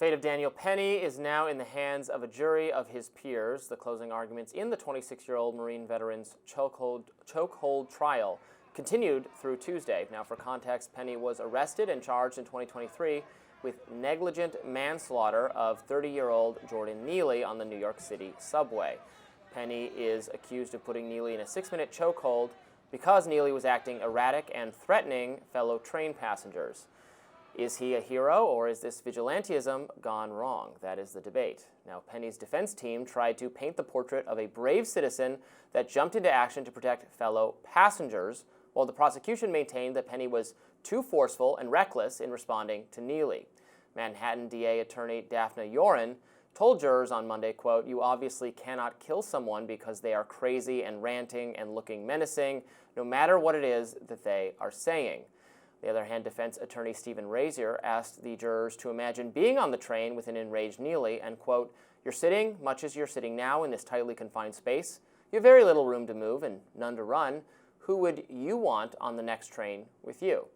fate of Daniel Penny is now in the hands of a jury of his peers. The closing arguments in the 26-year-old Marine veteran's chokehold trial continued through Tuesday. Now, for context, Penny was arrested and charged in 2023 with negligent manslaughter of 30-year-old Jordan Neely on the New York City subway. Penny is accused of putting Neely in a 6-minute chokehold because Neely was acting erratic and threatening fellow train passengers. Is he a hero, or is this vigilantism gone wrong? That is the debate. Now, Penny's defense team tried to paint the portrait of a brave citizen that jumped into action to protect fellow passengers, while the prosecution maintained that Penny was too forceful and reckless in responding to Neely. Manhattan DA attorney Daphne Yoren told jurors on Monday, quote, "You obviously cannot kill someone because they are crazy and ranting and looking menacing, no matter what it is that they are saying." On the other hand, defense attorney Stephen Razier asked the jurors to imagine being on the train with an enraged Neely and, quote, "You're sitting, much as you're sitting now, in this tightly confined space. You have very little room to move and none to run. Who would you want on the next train with you?"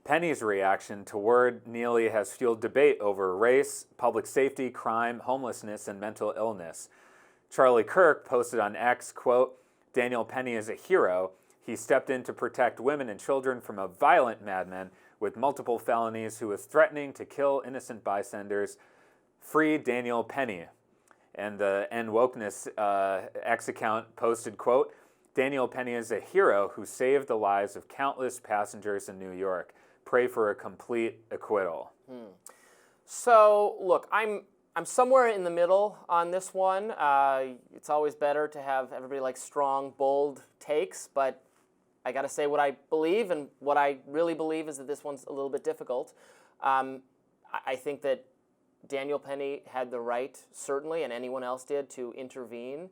Penny's reaction toward Neely has fueled debate over race, public safety, crime, homelessness, and mental illness. Charlie Kirk posted on X, quote, "Daniel Penny is a hero. He stepped in to protect women and children from a violent madman with multiple felonies who was threatening to kill innocent bystanders. Free Daniel Penny." And the End Wokeness X account posted, quote, "Daniel Penny is a hero who saved the lives of countless passengers in New York. Pray for a complete acquittal." So, look, I'm somewhere in the middle on this one. It's always better to have everybody like strong, bold takes, but I got to say what I believe, and what I really believe is that this one's a little bit difficult. I think that Daniel Penny had the right, certainly, and anyone else did, to intervene.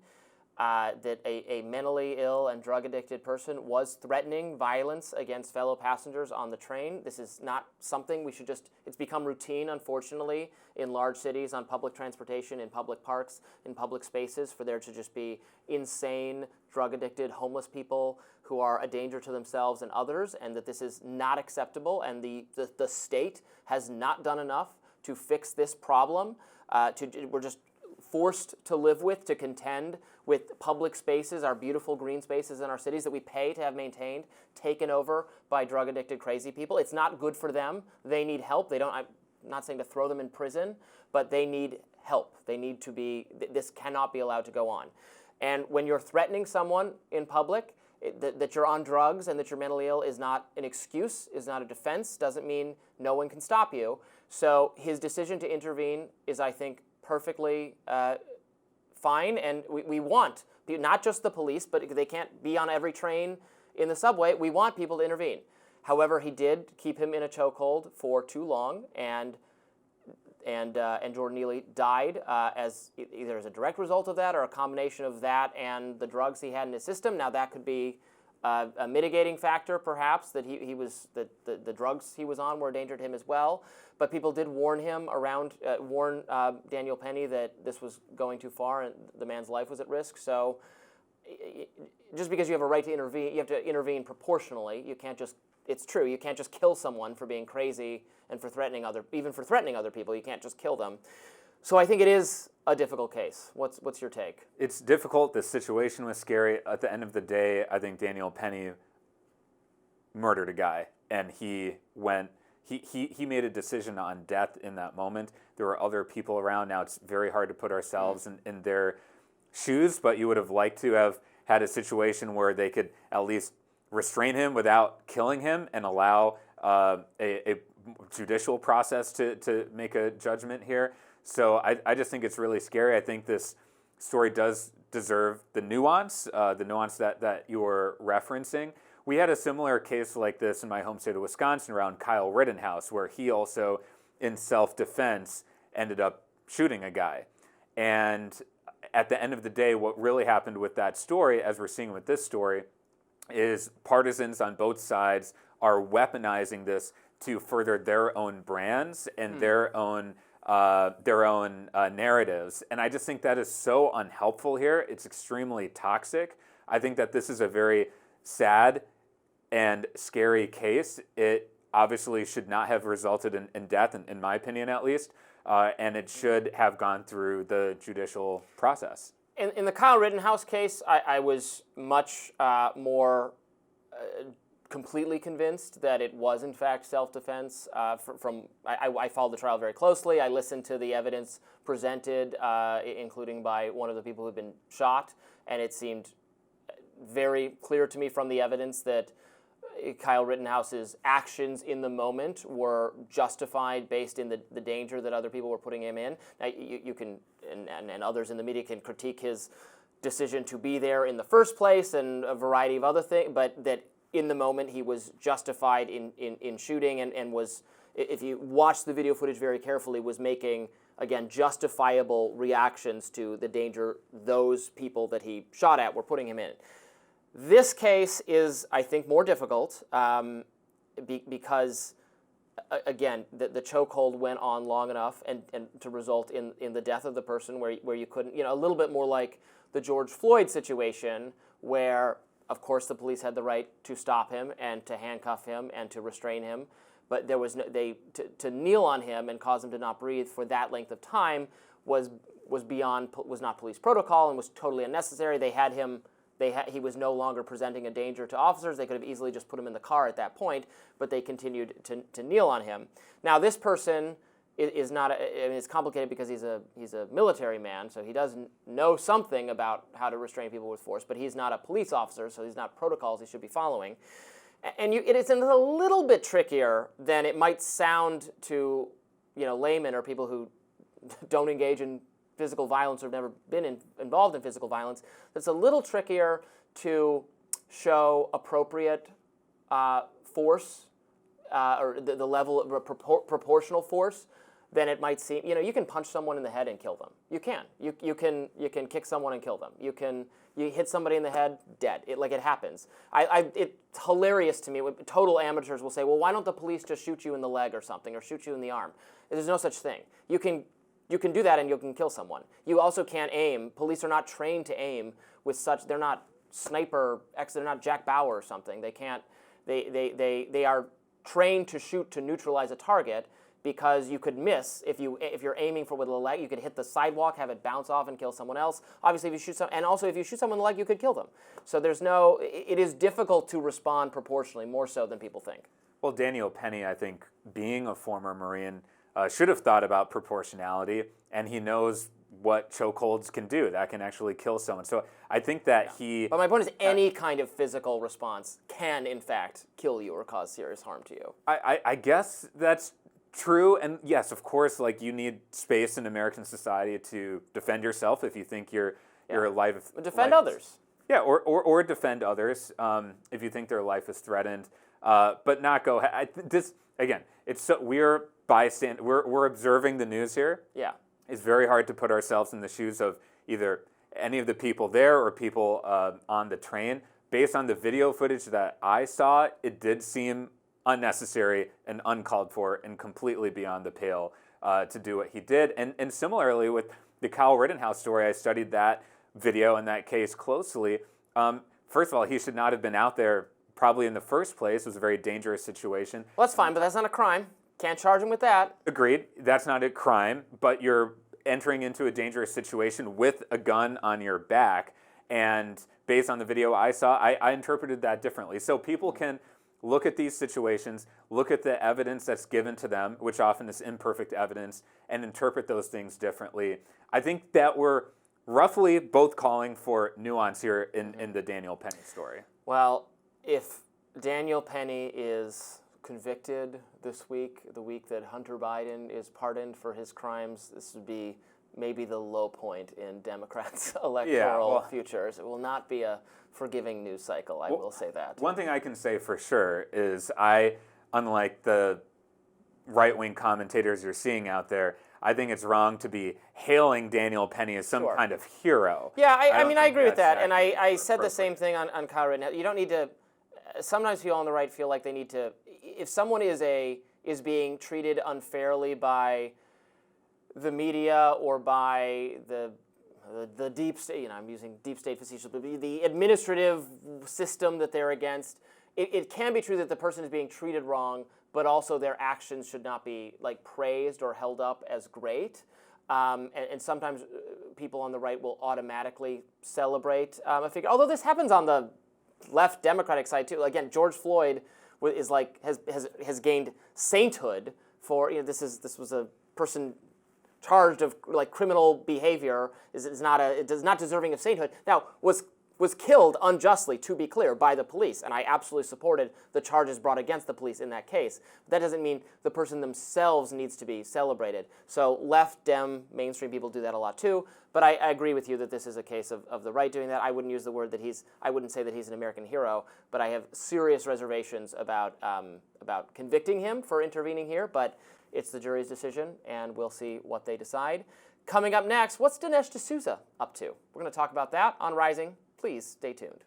That a mentally ill and drug-addicted person was threatening violence against fellow passengers on the train. This is not something we should just, it's become routine, unfortunately, in large cities, on public transportation, in public parks, in public spaces, for there to just be insane, drug-addicted, homeless people who are a danger to themselves and others, and that this is not acceptable, and the state has not done enough to fix this problem. We're just forced to live with, to contend with public spaces, our beautiful green spaces in our cities that we pay to have maintained, taken over by drug-addicted crazy people. It's not good for them. They need help. I'm not saying to throw them in prison, but they need help. They need to be, this cannot be allowed to go on. And when you're threatening someone in public, that you're on drugs and that you're mentally ill is not an excuse, is not a defense, doesn't mean no one can stop you. So his decision to intervene is, I think, perfectly fine, and we want, not just the police, but they can't be on every train in the subway. We want people to intervene. However, he did keep him in a chokehold for too long, and Jordan Neely died as either as a direct result of that or a combination of that and the drugs he had in his system. Now, that could be a mitigating factor, perhaps, that the drugs he was on were a danger to him as well. But people did warn Daniel Penny that this was going too far and the man's life was at risk. So just because you have a right to intervene, you have to intervene proportionally. You can't just, it's true, you can't just kill someone for being crazy and for threatening other people. You can't just kill them. So I think it is a difficult case. What's your take? It's difficult. The situation was scary. At the end of the day, I think Daniel Penny murdered a guy, and he made a decision on death in that moment. There were other people around. Now, it's very hard to put ourselves in their shoes, but you would have liked to have had a situation where they could at least restrain him without killing him and allow a judicial process to make a judgment here. So I just think it's really scary. I think this story does deserve the nuance that you're referencing. We had a similar case like this in my home state of Wisconsin around Kyle Rittenhouse, where he also, in self-defense, ended up shooting a guy. And at the end of the day, what really happened with that story, as we're seeing with this story, is partisans on both sides are weaponizing this to further their own brands and their own narratives. And I just think that is so unhelpful here. It's extremely toxic. I think that this is a very sad and scary case. It obviously should not have resulted in death, in my opinion at least. and it should have gone through the judicial process. In the Kyle Rittenhouse case, I was much more completely convinced that it was in fact self-defense. I followed the trial very closely. I listened to the evidence presented, including by one of the people who'd been shot, and it seemed very clear to me from the evidence that Kyle Rittenhouse's actions in the moment were justified based in the danger that other people were putting him in. Now, you can, and others in the media can critique his decision to be there in the first place and a variety of other things, but that in the moment he was justified in shooting and was, if you watch the video footage very carefully, was making, again, justifiable reactions to the danger those people that he shot at were putting him in. This case is, I think, more difficult because, again, the chokehold went on long enough and to result in the death of the person where you couldn't, a little bit more like the George Floyd situation where, of course, the police had the right to stop him and to handcuff him and to restrain him, but there was to kneel on him and cause him to not breathe for that length of time was not police protocol and was totally unnecessary. They had him. He was no longer presenting a danger to officers. They could have easily just put him in the car at that point, but they continued to kneel on him. Now, this person is not. It's complicated because he's a military man, so he does know something about how to restrain people with force. But he's not a police officer, so he's not protocols he should be following. And it is a little bit trickier than it might sound to laymen or people who don't engage in physical violence or have never been involved in physical violence. It's a little trickier to show appropriate force or the level of proportional force than it might seem. You can punch someone in the head and kill them. You can. You can kick someone and kill them. You hit somebody in the head, dead. It happens. It's hilarious to me when total amateurs will say, well, why don't the police just shoot you in the leg or something or shoot you in the arm? There's no such thing. You can do that and you can kill someone. You also can't aim. Police are not trained to aim with such. They're not they're not Jack Bauer or something. They can't. They are trained to shoot to neutralize a target because you could miss if you're aiming with a leg. You could hit the sidewalk, have it bounce off, and kill someone else. Obviously, if you shoot someone in the leg, you could kill them. So it is difficult to respond proportionally, more so than people think. Well, Daniel Penny, I think, being a former Marine, should have thought about proportionality, and he knows what chokeholds can do. That can actually kill someone. So I think that But my point is, any kind of physical response can, in fact, kill you or cause serious harm to you. I guess that's true, and yes, of course, you need space in American society to defend yourself if you think your life... Defend others. Yeah, or defend others if you think their life is threatened, but not go... Again, we're observing the news here. Yeah. It's very hard to put ourselves in the shoes of either any of the people there or people on the train. Based on the video footage that I saw, it did seem unnecessary and uncalled for and completely beyond the pale to do what he did. And similarly with the Kyle Rittenhouse story, I studied that video and that case closely. First of all, he should not have been out there probably in the first place. It was a very dangerous situation. Well, that's fine, but that's not a crime. Can't charge him with that. Agreed. That's not a crime, but you're entering into a dangerous situation with a gun on your back. And based on the video I saw, I interpreted that differently. So people can look at these situations, look at the evidence that's given to them, which often is imperfect evidence, and interpret those things differently. I think that we're roughly both calling for nuance here in the Daniel Penny story. Well, if Daniel Penny is convicted this week, the week that Hunter Biden is pardoned for his crimes, this would be maybe the low point in Democrats' electoral futures. It will not be a forgiving news cycle, I will say that. One thing I can say for sure is unlike the right-wing commentators you're seeing out there, I think it's wrong to be hailing Daniel Penny as some kind of hero. Yeah, I mean, I agree with that, and I said the same thing on Kyle Rittenhouse. You don't need to. Sometimes people on the right feel like they need to. If someone is being treated unfairly by the media or by the deep state, I'm using deep state facetious, but the administrative system that they're against, it can be true that the person is being treated wrong, but also their actions should not be like praised or held up as great. And sometimes people on the right will automatically celebrate a figure. Although this happens on the left Democratic side too. Again, George Floyd is like has gained sainthood for, you know, this was a person charged of like criminal behavior, is not deserving of sainthood. Now was killed unjustly, to be clear, by the police, and I absolutely supported the charges brought against the police in that case. But that doesn't mean the person themselves needs to be celebrated. So left, Dem, mainstream people do that a lot too, but I agree with you that this is a case of the right doing that. I wouldn't use the word that I wouldn't say that he's an American hero, but I have serious reservations about convicting him for intervening here, but it's the jury's decision, and we'll see what they decide. Coming up next, what's Dinesh D'Souza up to? We're going to talk about that on Rising. Please stay tuned.